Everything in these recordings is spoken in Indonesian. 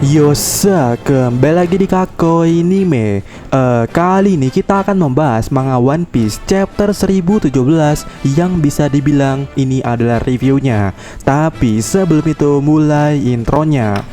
Yosa, kembali lagi di Kakoi Anime. Kali ini kita akan membahas manga One Piece chapter 1017 yang bisa dibilang ini adalah reviewnya. Tapi sebelum itu mulai intronya.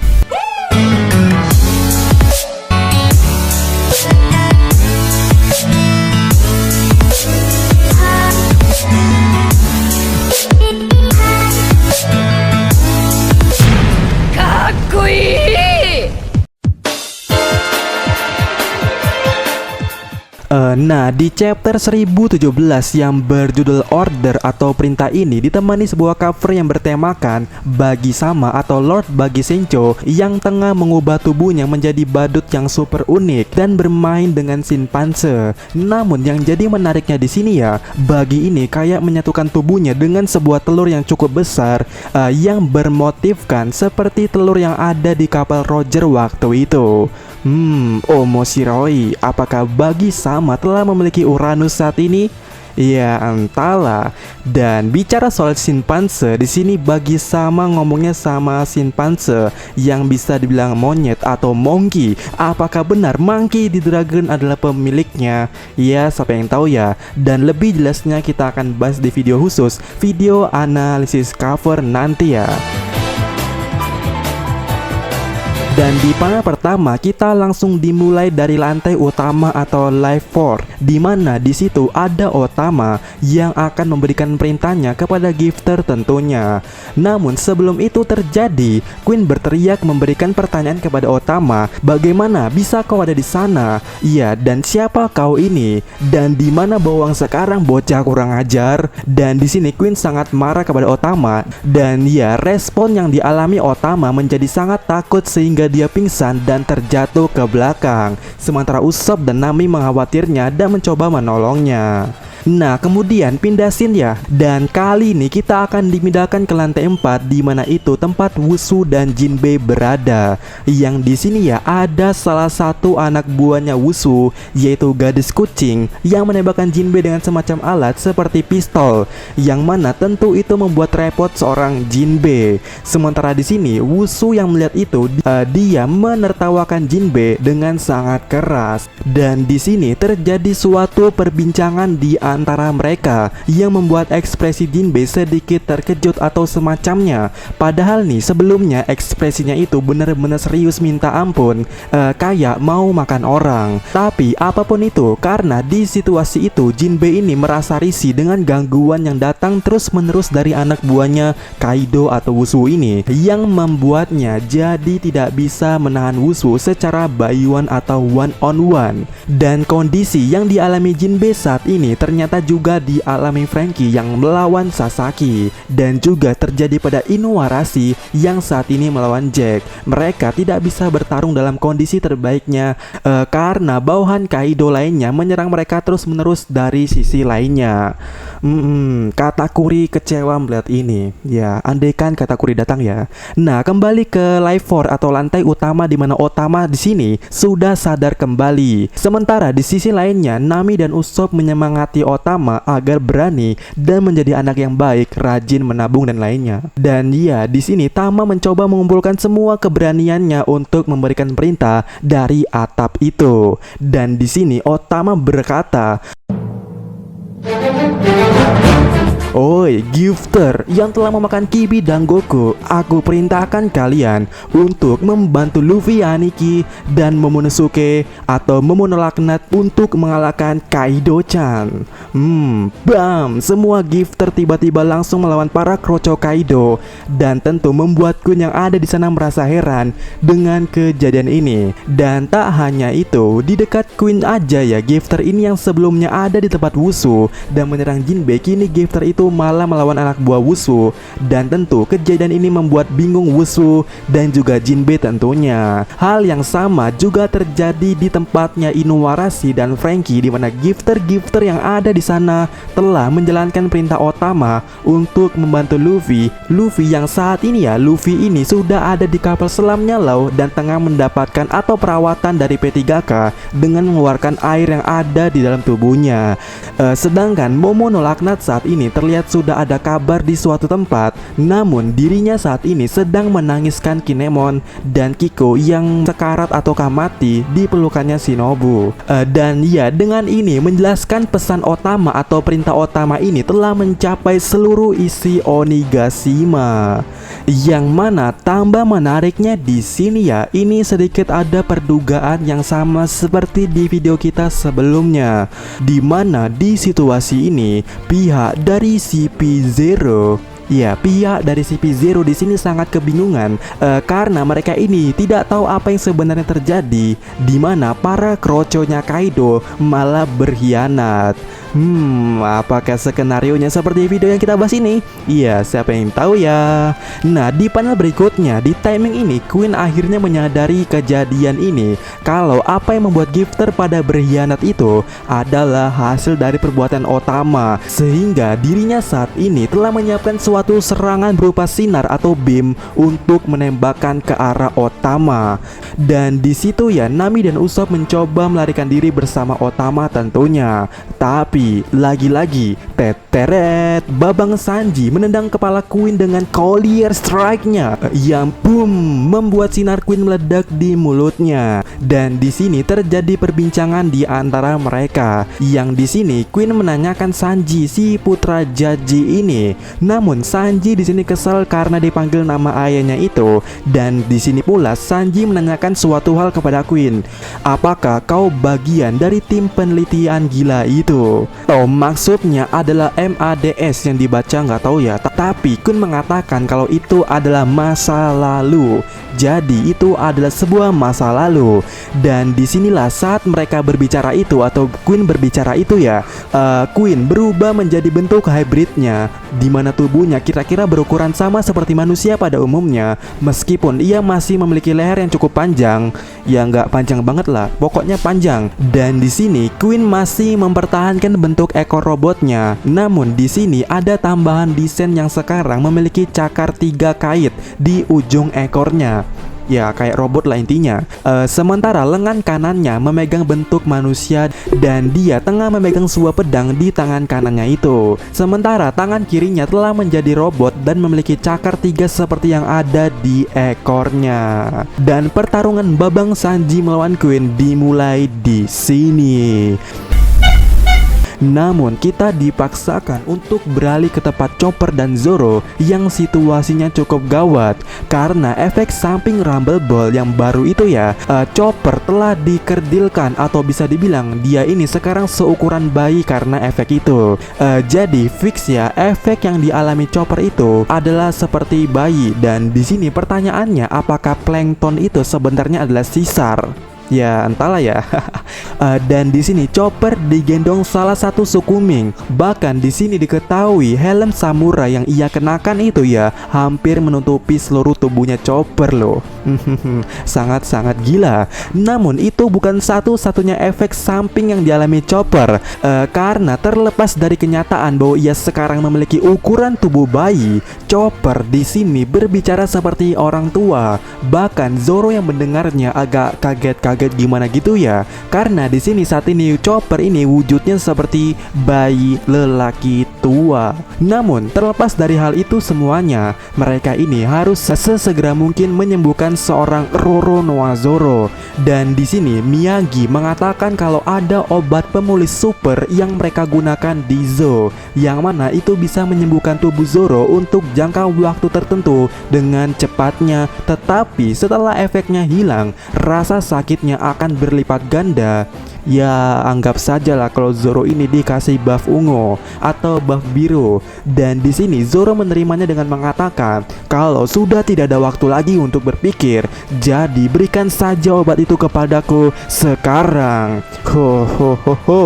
Nah, di chapter 1017 yang berjudul Order atau Perintah ini ditemani sebuah cover yang bertemakan Bagi Sama atau Lord Bagi Sencho yang tengah mengubah tubuhnya menjadi badut yang super unik dan bermain dengan simpanse. Namun yang jadi menariknya di sini ya, Bagi ini kayak menyatukan tubuhnya dengan sebuah telur yang cukup besar yang bermotifkan seperti telur yang ada di kapal Roger waktu itu. Omoshiroi, apakah Bagi Sama telah memiliki Uranus saat ini? Ya entahlah. Dan bicara soal simpanse, di sini Bagi Sama ngomongnya sama simpanse yang bisa dibilang monyet atau monkey. Apakah benar Monkey D. Dragon adalah pemiliknya? Ya siapa yang tahu ya. Dan lebih jelasnya kita akan bahas di video khusus, video analisis cover nanti ya. Dan di panel pertama kita langsung dimulai dari lantai utama atau live floor, di mana di situ ada Otama yang akan memberikan perintahnya kepada Gifter tentunya. Namun sebelum itu terjadi, Queen berteriak memberikan pertanyaan kepada Otama, bagaimana bisa kau ada di sana? Iya, dan siapa kau ini? Dan di mana bawang sekarang bocah kurang ajar? Dan di sini Queen sangat marah kepada Otama, dan ya respon yang dialami Otama menjadi sangat takut sehingga dia pingsan dan terjatuh ke belakang. Sementara Usopp dan Nami mengkhawatirnya dan mencoba menolongnya. Nah, kemudian pindah scene ya. Dan kali ini kita akan dimindahkan ke lantai 4 di mana itu tempat Wushu dan Jinbei berada. Yang di sini ya ada salah satu anak buahnya Wushu, yaitu gadis kucing yang menembakkan Jinbei dengan semacam alat seperti pistol, yang mana tentu itu membuat repot seorang Jinbei. Sementara di sini Wushu yang melihat itu dia menertawakan Jinbei dengan sangat keras. Dan di sini terjadi suatu perbincangan di antara mereka yang membuat ekspresi Jinbei sedikit terkejut atau semacamnya. Padahal nih sebelumnya ekspresinya itu benar-benar serius minta ampun, kayak mau makan orang. Tapi apapun itu, karena di situasi itu Jinbei ini merasa risih dengan gangguan yang datang terus-menerus dari anak buahnya Kaido atau Wushu ini, yang membuatnya jadi tidak bisa menahan Wushu secara by one atau one on one. Dan kondisi yang dialami Jinbei saat ini ternyata juga dialami Franky yang melawan Sasaki, dan juga terjadi pada Inuarashi yang saat ini melawan Jack. Mereka tidak bisa bertarung dalam kondisi terbaiknya karena bawahan Kaido lainnya menyerang mereka terus-menerus dari sisi lainnya. Katakuri kecewa melihat ini. Ya, andaikan Katakuri datang ya. Nah, kembali ke live floor atau lantai utama di mana Otama di sini sudah sadar kembali. Sementara di sisi lainnya Nami dan Usopp menyemangati Otama agar berani dan menjadi anak yang baik, rajin menabung dan lainnya. Dan ya, di sini Tama mencoba mengumpulkan semua keberaniannya untuk memberikan perintah dari atap itu. Dan di sini Otama berkata, "Oi, Gifter yang telah memakan Kibi dan Goku, aku perintahkan kalian untuk membantu Luffy Aniki dan Momonosuke atau Momonolaknat untuk mengalahkan Kaido-chan." Bam! Semua Gifter tiba-tiba langsung melawan para kroco Kaido, dan tentu membuat Queen yang ada di sana merasa heran dengan kejadian ini. Dan tak hanya itu, di dekat Queen aja ya, Gifter ini yang sebelumnya ada di tempat Wushu dan menyerang Jinbei, kini Gifter itu malah melawan anak buah Wushu. Dan tentu kejadian ini membuat bingung Wushu dan juga Jinbei tentunya. Hal yang sama juga terjadi di tempatnya Inuarashi dan Franky, di mana Gifter-Gifter yang ada di sana telah menjalankan perintah Otama untuk membantu Luffy. Luffy yang saat ini ya, Luffy ini sudah ada di kapal selamnya loh, dan tengah mendapatkan atau perawatan dari P3K dengan mengeluarkan air yang ada di dalam tubuhnya. Sedang Sedangkan Momono Laknat saat ini terlihat sudah ada kabar di suatu tempat, namun dirinya saat ini sedang menangiskan Kinemon dan Kiko yang sekarat ataukah mati di pelukannya Shinobu. Dan ya, dengan ini menjelaskan pesan utama atau perintah utama ini telah mencapai seluruh isi Onigashima. Yang mana tambah menariknya di sini ya, ini sedikit ada perdugaan yang sama seperti di video kita sebelumnya, di mana di situasi ini pihak dari CP0, ya, pihak dari CP0 di sini sangat kebingungan karena mereka ini tidak tahu apa yang sebenarnya terjadi, di mana para kroconya Kaido malah berkhianat. Apakah skenarionya seperti video yang kita bahas ini? Iya, siapa yang tahu ya. Nah, di panel berikutnya, di timing ini Queen akhirnya menyadari kejadian ini, kalau apa yang membuat Gifter pada berkhianat itu adalah hasil dari perbuatan Otama, sehingga dirinya saat ini telah menyiapkan suatu serangan berupa sinar atau beam untuk menembakkan ke arah Otama. Dan di situ ya, Nami dan Usopp mencoba melarikan diri bersama Otama tentunya. Tapi lagi-lagi teteret, Babang Sanji menendang kepala Queen dengan Collier Strike-nya yang boom membuat sinar Queen meledak di mulutnya. Dan di sini terjadi perbincangan di antara mereka. Yang di sini Queen menanyakan Sanji, si putra Jaji ini. Namun Sanji di sini kesal karena dipanggil nama ayahnya itu. Dan di sini pula Sanji menanyakan suatu hal kepada Queen. Apakah kau bagian dari tim penelitian gila itu? Maksudnya adalah MADS yang dibaca nggak tahu ya. Tapi Queen mengatakan kalau itu adalah masa lalu. Jadi itu adalah sebuah masa lalu. Dan disinilah saat mereka berbicara itu atau Queen berbicara itu ya, Queen berubah menjadi bentuk hybridnya, dimana tubuhnya kira-kira berukuran sama seperti manusia pada umumnya, meskipun ia masih memiliki leher yang cukup panjang. Ya nggak panjang banget lah, pokoknya panjang. Dan di sini Queen masih mempertahankan bentuk ekor robotnya. Namun di sini ada tambahan desain yang sekarang memiliki cakar 3 kait di ujung ekornya. Ya kayak robot lah intinya. Sementara lengan kanannya memegang bentuk manusia dan dia tengah memegang sebuah pedang di tangan kanannya itu. Sementara tangan kirinya telah menjadi robot dan memiliki cakar 3 seperti yang ada di ekornya. Dan pertarungan Babang Sanji melawan Queen dimulai di sini. Namun kita dipaksakan untuk beralih ke tempat Chopper dan Zoro yang situasinya cukup gawat karena efek samping Rumble Ball yang baru itu ya. Chopper telah dikerdilkan atau bisa dibilang dia ini sekarang seukuran bayi karena efek itu. Jadi fix ya, efek yang dialami Chopper itu adalah seperti bayi. Dan di sini pertanyaannya, apakah Plankton itu sebenarnya adalah Caesar? Ya entahlah ya. Dan di sini Chopper digendong salah satu suku Ming. Bahkan di sini diketahui helm samurai yang ia kenakan itu ya hampir menutupi seluruh tubuhnya Chopper loh. Sangat-sangat gila. Namun itu bukan satu-satunya efek samping yang dialami Chopper. Karena terlepas dari kenyataan bahwa ia sekarang memiliki ukuran tubuh bayi, Chopper di sini berbicara seperti orang tua. Bahkan Zoro yang mendengarnya agak kaget gimana gitu ya, karena di sini saat ini Chopper ini wujudnya seperti bayi lelaki tua. Namun terlepas dari hal itu semuanya, mereka ini harus sesegera mungkin menyembuhkan seorang Roronoa Zoro. Dan di sini Miyagi mengatakan kalau ada obat pemulih super yang mereka gunakan di Zou, yang mana itu bisa menyembuhkan tubuh Zoro untuk jangka waktu tertentu dengan cepatnya. Tetapi setelah efeknya hilang, rasa sakitnya akan berlipat ganda. Ya anggap saja lah kalau Zoro ini dikasih buff ungu atau buff biru. Dan di sini Zoro menerimanya dengan mengatakan kalau sudah tidak ada waktu lagi untuk berpikir, jadi berikan saja obat itu kepadaku sekarang. Ho ho ho ho.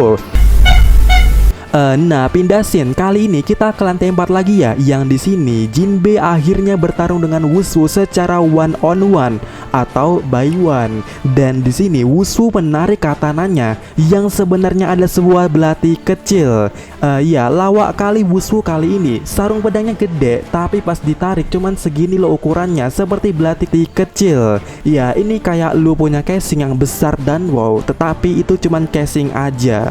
Nah, pindah scene. Kali ini kita ke lantai 4 lagi ya. Yang di sini Jinbe akhirnya bertarung dengan Wushu secara one on one atau by one. Dan di sini Wushu menarik katananya yang sebenarnya ada sebuah belati kecil. Ya, lawak kali Wushu kali ini. Sarung pedangnya gede, tapi pas ditarik cuman segini loh ukurannya, seperti belati kecil. Ya, ini kayak lu punya casing yang besar dan wow, tetapi itu cuman casing aja.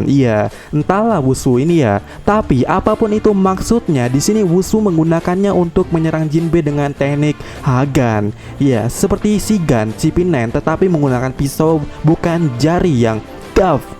Iya, entahlah masalah Wushu ini ya. Tapi apapun itu maksudnya, di sini Wushu menggunakannya untuk menyerang Jinbe dengan teknik Hagan. Ya, seperti Shigan, CP9 tetapi menggunakan pisau bukan jari yang daf.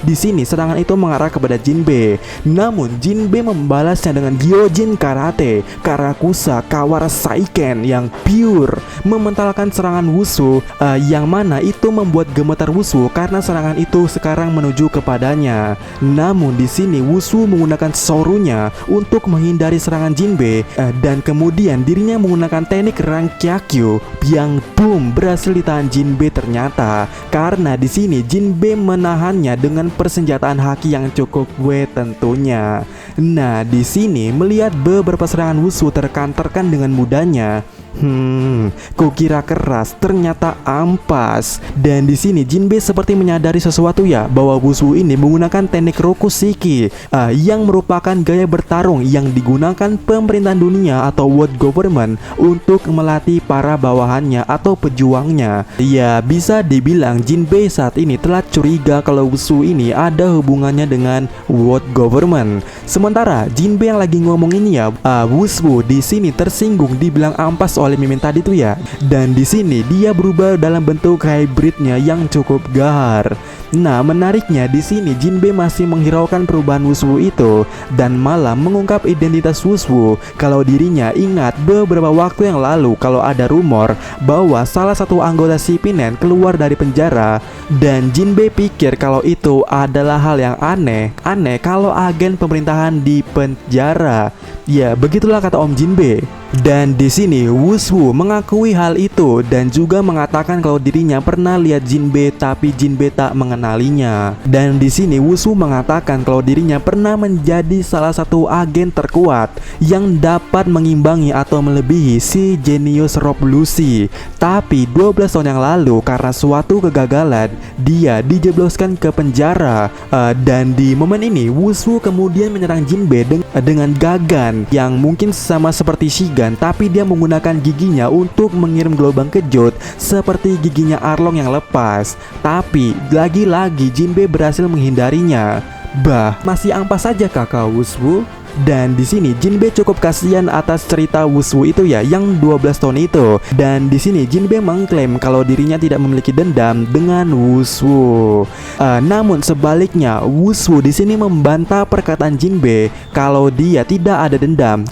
Di sini serangan itu mengarah kepada Jinbe. Namun Jinbe membalasnya dengan Gyojin Karate, Karakusa, Kawara Saiken yang pure, mementalkan serangan Wushu, yang mana itu membuat gemetar Wushu karena serangan itu sekarang menuju kepadanya. Namun di sini Wushu menggunakan Sorunya untuk menghindari serangan Jinbe, dan kemudian dirinya menggunakan teknik Rankyakyu yang boom berhasil ditahan Jinbe ternyata. Karena di sini Jinbe menahannya dengan persenjataan haki yang cukup tentunya. Nah, di sini melihat beberapa serangan Wushu terkanterkan dengan mudahnya. Kukira keras, ternyata ampas. Dan di sini Jinbe seperti menyadari sesuatu ya, bahwa Wushu ini menggunakan teknik Rokushiki, yang merupakan gaya bertarung yang digunakan pemerintahan dunia atau world government untuk melatih para bawahannya atau pejuangnya. Ya, bisa dibilang Jinbe saat ini telah curiga kalau Wushu ini ada hubungannya dengan world government. Sementara Jinbe yang lagi ngomong ini ya, Wushu di sini tersinggung dibilang ampas oleh Mimin tadi tuh ya. Dan di sini dia berubah dalam bentuk hybridnya yang cukup gahar. Nah, menariknya di sini Jinbe masih menghiraukan perubahan Wushu itu dan malah mengungkap identitas Wushu kalau dirinya ingat beberapa waktu yang lalu kalau ada rumor bahwa salah satu anggota CP9 keluar dari penjara, dan Jinbe pikir kalau itu adalah hal yang aneh kalau agen pemerintahan di penjara. Ya, begitulah kata Om Jinbe. Dan di sini Wushu mengakui hal itu dan juga mengatakan kalau dirinya pernah lihat Jinbe tapi Jinbe tak mengenalinya. Dan di sini Wushu mengatakan kalau dirinya pernah menjadi salah satu agen terkuat yang dapat mengimbangi atau melebihi si Genius Revolusi. Tapi 12 tahun yang lalu karena suatu kegagalan dia dijebloskan ke penjara. Dan di momen ini Wushu kemudian menyerang Jinbe dengan Gagan yang mungkin sama seperti Shigan, tapi dia menggunakan giginya untuk mengirim gelombang kejut seperti giginya Arlong yang lepas. Tapi lagi-lagi Jinbe berhasil menghindarinya. Bah, masih ampas saja kakak Wushu. Dan di sini Jinbe cukup kasihan atas cerita Wushu itu ya, yang 12 tahun itu. Dan di sini Jinbe mengklaim kalau dirinya tidak memiliki dendam dengan Wushu. Namun sebaliknya Wushu di sini membantah perkataan Jinbe kalau dia tidak ada dendam.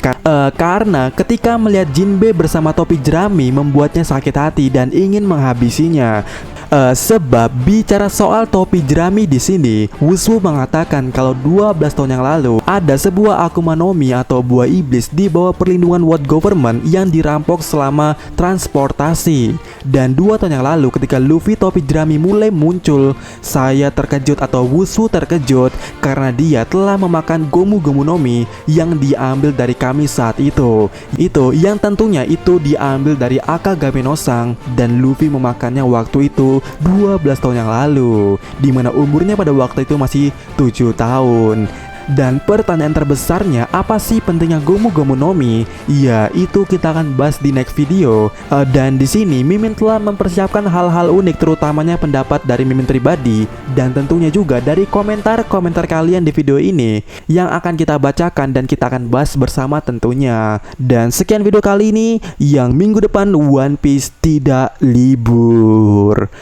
Karena ketika melihat Jinbe bersama topi jerami membuatnya sakit hati dan ingin menghabisinya. Sebab bicara soal topi jerami di sini, Wushu mengatakan kalau 12 tahun yang lalu ada sebuah Akuma no Mi atau buah iblis di bawah perlindungan world government yang dirampok selama transportasi. Dan 2 tahun yang lalu ketika Luffy topi jerami mulai muncul, saya terkejut atau Wushu terkejut karena dia telah memakan Gomu Gomu no Mi yang diambil dari kami saat itu. Itu yang tentunya itu diambil dari Akagame no Sang, dan Luffy memakannya waktu itu 12 tahun yang lalu, dimana umurnya pada waktu itu masih 7 tahun. Dan pertanyaan terbesarnya, apa sih pentingnya Gomu Gomu no Mi? Ya, itu kita akan bahas di next video. Dan di sini Mimin telah mempersiapkan hal-hal unik, terutamanya pendapat dari Mimin pribadi dan tentunya juga dari komentar-komentar kalian di video ini yang akan kita bacakan dan kita akan bahas bersama tentunya. Dan sekian video kali ini yang minggu depan One Piece tidak libur.